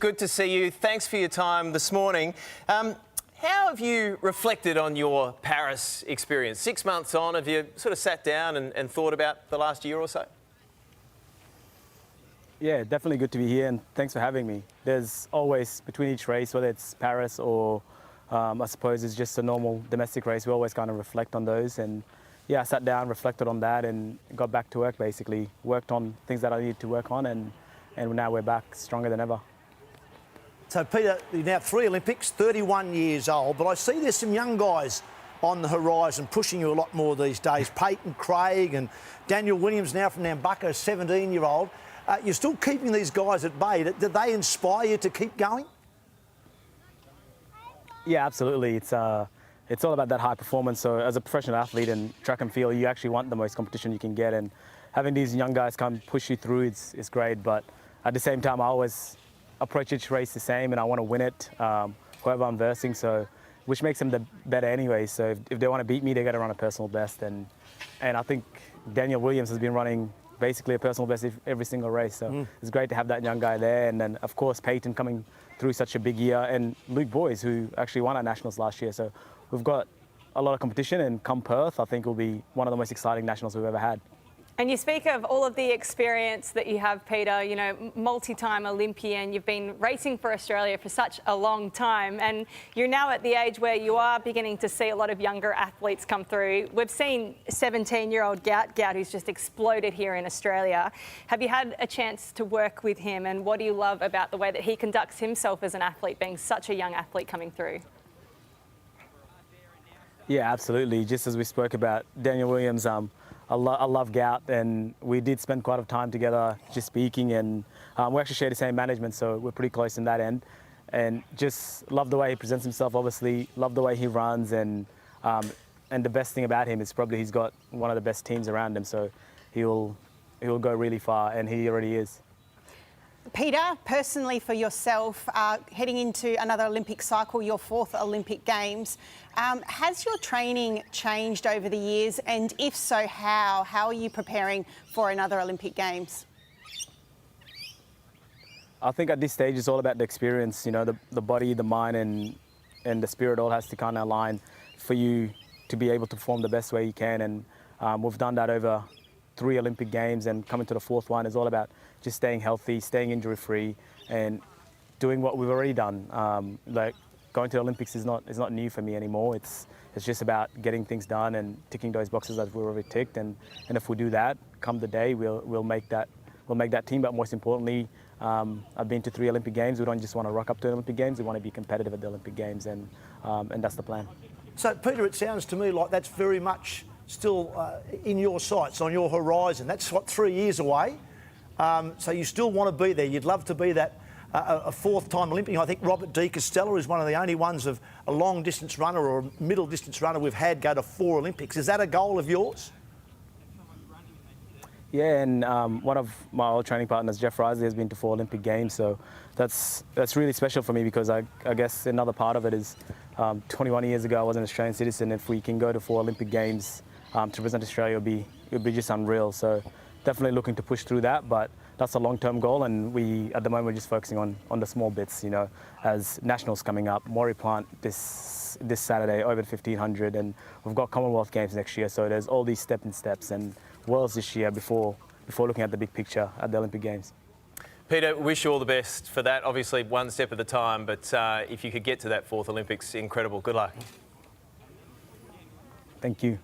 Good to see you. Thanks for your time this morning. How have you reflected on your Paris experience? 6 months on, have you sort of sat down and thought about the last year or so? Yeah, definitely good to be here, and thanks for having me. There's always, between each race, whether it's Paris or I suppose it's just a normal domestic race, we always kind of reflect on those. And yeah, I sat down, reflected on that, and got back to work basically. Worked on things that I needed to work on, and now we're back stronger than ever. So, Peter, you're now 3 Olympics, 31 years old, but I see there's some young guys on the horizon pushing you a lot more these days. Peyton Craig and Daniel Williams now from Nambucca, 17-year-old. You're still keeping these guys at bay. Did they inspire you to keep going? Yeah, absolutely. It's all about that high performance. So as a professional athlete in track and field, you actually want the most competition you can get. And having these young guys come push you through, it's great. But at the same time, I always approach each race the same, and I want to win it, whoever I'm versing, so which makes them the better anyway. So if they want to beat me, they got to run a personal best, and I think Daniel Williams has been running basically a personal best every single race. So it's great to have that young guy there, and then of course Peyton coming through such a big year, and Luke Boys, who actually won our nationals last year. So we've got a lot of competition, and come Perth, I think will be one of the most exciting nationals we've ever had. And you speak of all of the experience that you have, Peter, you know, multi-time Olympian. You've been racing for Australia for such a long time, and you're now at the age where you are beginning to see a lot of younger athletes come through. We've seen 17-year-old Gout, who's just exploded here in Australia. Have you had a chance to work with him, and what do you love about the way that he conducts himself as an athlete, being such a young athlete coming through? Yeah, absolutely. Just as we spoke about Daniel Williams, I love Gout, and we did spend quite a time together just speaking, and we actually share the same management, so we're pretty close in that end. And just love the way he presents himself, obviously, love the way he runs, and the best thing about him is probably he's got one of the best teams around him, so he'll go really far, and he already is. Peter, personally for yourself, heading into another Olympic cycle, your 4th Olympic Games, has your training changed over the years? And if so, how? How are you preparing for another Olympic Games? I think at this stage it's all about the experience, you know, the body, the mind and the spirit all has to kind of align for you to be able to perform the best way you can. And we've done that over 3 Olympic Games, and coming to the 4th one is all about just staying healthy, staying injury-free, and doing what we've already done. Like going to the Olympics is not new for me anymore. It's just about getting things done and ticking those boxes that we've already ticked. And if we do that, come the day, we'll make that team. But most importantly, I've been to 3 Olympic Games. We don't just want to rock up to the Olympic Games. We want to be competitive at the Olympic Games, and that's the plan. So, Peter, it sounds to me like that's very much still in your sights, on your horizon. That's what, 3 years away. So you still want to be there. You'd love to be that a 4th-time Olympian. I think Robert De Castella is one of the only ones of a long-distance runner or a middle-distance runner we've had go to 4 Olympics. Is that a goal of yours? Yeah, and one of my old training partners, Jeff Risley, has been to 4 Olympic Games, so that's really special for me, because I guess another part of it is 21 years ago I was an Australian citizen. If we can go to 4 Olympic Games to represent Australia, it would be just unreal. So definitely looking to push through that, but that's a long-term goal, and at the moment we're just focusing on the small bits, you know, as nationals coming up, Maury Plant this Saturday over the 1500, and we've got Commonwealth Games next year, so there's all these steps and Worlds this year before looking at the big picture at the Olympic Games. Peter, wish you all the best for that. Obviously, one step at a time, but if you could get to that 4th Olympics, incredible. Good luck. Thank you.